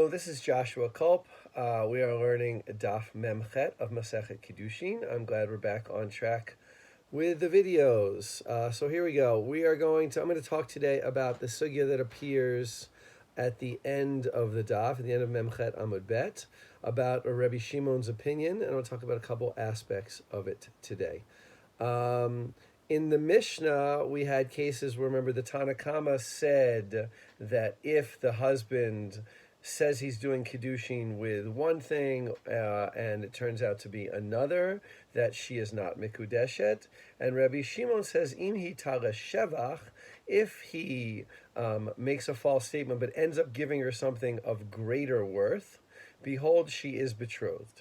Hello, this is Joshua Kulp. We are learning Daf Mem Het of Masechet Kiddushin. I'm glad we're back on track with the videos. So here we go. I'm going to talk today about the sugya that appears at the end of the Daf, at the end of Mem Het Amud Bet, about Rabbi Shimon's opinion, and I'll talk about a couple aspects of it today. In the Mishnah, we had cases where, remember, the Tanakama said that if the husband says he's doing Kiddushin with one thing and it turns out to be another, that she is not Mikudeshet. And Rabbi Shimon says, Im hi tara shevach, if he makes a false statement but ends up giving her something of greater worth, behold, she is betrothed.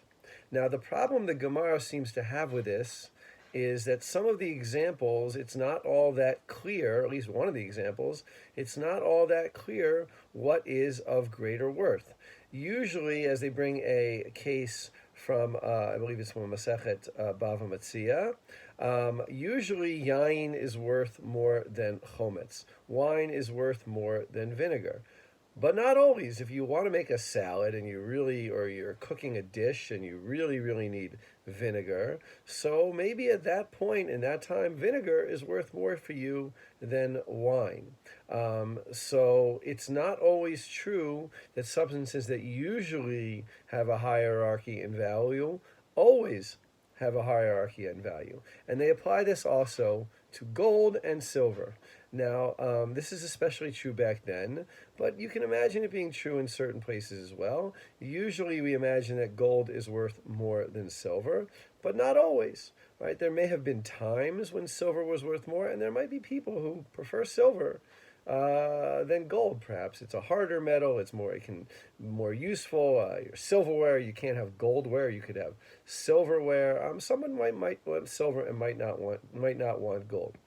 Now, the problem the Gemara seems to have with this is that some of the examples, it's not all that clear, at least one of the examples, it's not all that clear what is of greater worth. Usually, as they bring a case from, I believe it's from Masechet Bava Metzia, usually yain is worth more than chometz. Wine is worth more than vinegar. But not always. If you want to make a salad and you're cooking a dish and you really need vinegar, so maybe at that point in that time, vinegar is worth more for you than wine. So it's not always true that substances that usually have a hierarchy in value always have a hierarchy in value. And they apply this also to gold and silver. Now, this is especially true back then, but you can imagine it being true in certain places as well. Usually we imagine that gold is worth more than silver, but not always, right? There may have been times when silver was worth more, and there might be people who prefer silver than gold, perhaps. It's a harder metal, it's more useful. Your silverware, you can't have goldware, you could have silverware. Someone might want silver and might not want gold.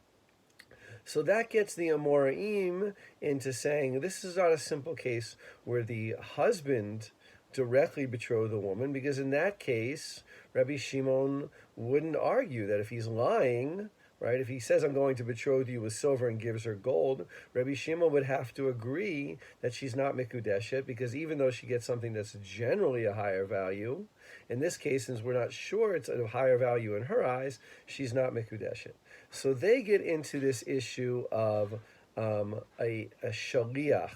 So that gets the Amoraim into saying this is not a simple case where the husband directly betrothed the woman, because in that case, Rabbi Shimon wouldn't argue that if he's lying, right, if he says, I'm going to betroth you with silver and gives her gold, Rabbi Shimon would have to agree that she's not Mikudeshet, because even though she gets something that's generally a higher value, in this case, since we're not sure it's a higher value in her eyes, she's not Mikudeshet. So they get into this issue of a shaliach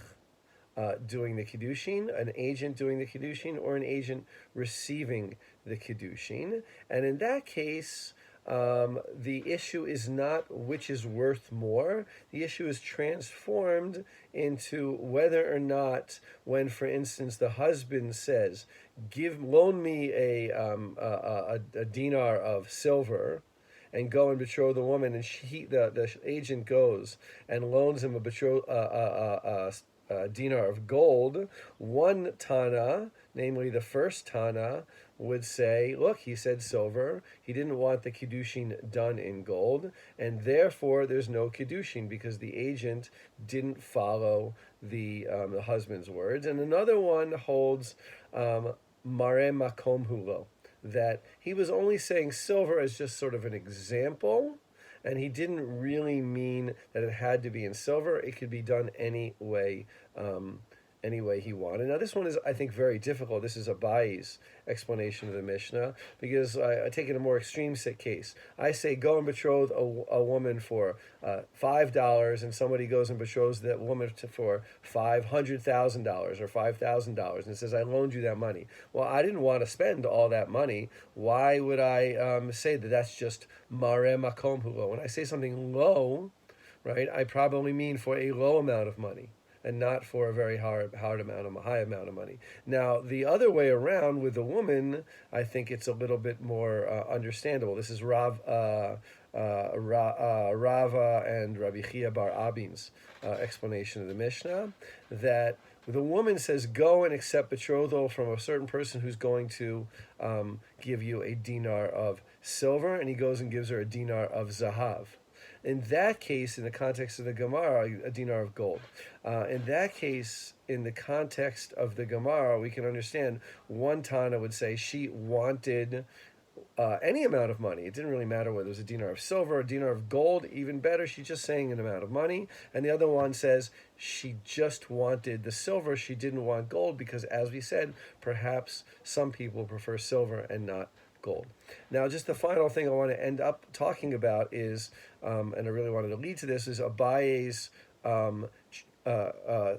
doing the Kiddushin, an agent doing the Kiddushin, or an agent receiving the Kiddushin. And in that case, the issue is not which is worth more. The issue is transformed into whether or not, when, for instance, the husband says, loan me a dinar of silver, and go and betroth the woman, and the agent goes and loans him a dinar of gold, one Tana, namely the first Tana, would say, look, he said silver, he didn't want the Kiddushin done in gold, and therefore there's no Kiddushin because the agent didn't follow the husband's words. And another one holds Mare Makom Hulo, that he was only saying silver as just sort of an example, and he didn't really mean that it had to be in silver. It could be done any way he wanted. Now, this one is, I think, very difficult. This is Abayi's explanation of the Mishnah, because I take it a more extreme case. I say, go and betroth a woman for $5, and somebody goes and betroths that woman for $500,000 or $5,000, and says, I loaned you that money. Well, I didn't want to spend all that money. Why would I say that that's just mare makom hulo? When I say something low, right, I probably mean for a low amount of money, and not for a very high amount of money. Now, the other way around with the woman, I think it's a little bit more understandable. This is Rava and Rabbi Chia bar Abin's explanation of the Mishnah, that the woman says, go and accept betrothal from a certain person who's going to give you a dinar of silver, and he goes and gives her a dinar of zahav. In that case, in the context of the Gemara, a dinar of gold. In that case, in the context of the Gemara, we can understand one Tana would say she wanted any amount of money. It didn't really matter whether it was a dinar of silver or a dinar of gold, even better. She's just saying an amount of money. And the other one says she just wanted the silver. She didn't want gold because, as we said, perhaps some people prefer silver and not gold. Now, just the final thing I want to end up talking about is, and I really wanted to lead to this, is Abaye's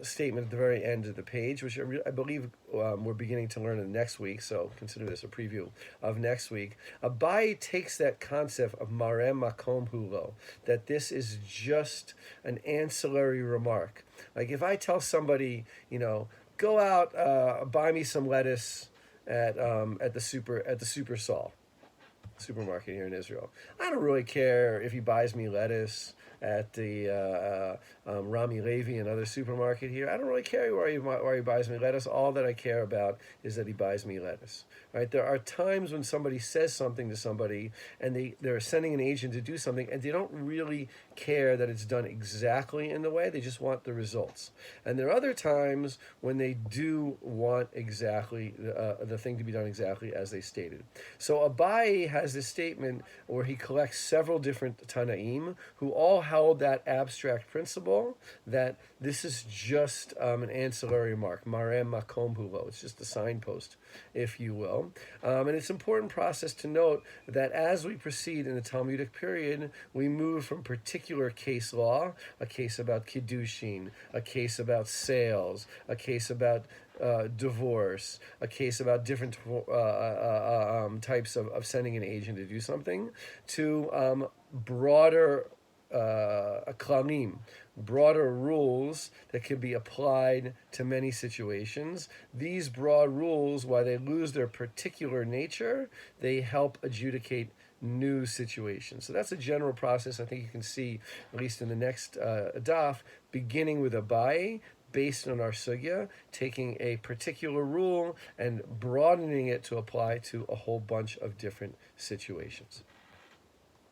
statement at the very end of the page, which I believe we're beginning to learn in next week, so consider this a preview of next week. Abaye takes that concept of marem makom hulo, that this is just an ancillary remark. Like if I tell somebody, go out, buy me some lettuce at the Super Sol supermarket here in Israel. I don't really care if he buys me lettuce at the Rami Levi, another supermarket here. I don't really care where he buys me lettuce. All that I care about is that he buys me lettuce. Right? There are times when somebody says something to somebody and they're sending an agent to do something and they don't really care that it's done exactly in the way. They just want the results. And there are other times when they do want exactly the thing to be done exactly as they stated. So Abaye has this statement where he collects several different Tanaim who all held that abstract principle that this is just an ancillary mark, marem makom hulo. It's just a signpost, if you will. And it's an important process to note that as we proceed in the Talmudic period, we move from particular case law, a case about Kiddushin, a case about sales, a case about divorce, a case about different types of sending an agent to do something, to broader klalim, broader rules that can be applied to many situations. These broad rules, while they lose their particular nature, they help adjudicate new situations. So that's a general process I think you can see, at least in the next daf, beginning with Abaye, based on our sugya, taking a particular rule and broadening it to apply to a whole bunch of different situations.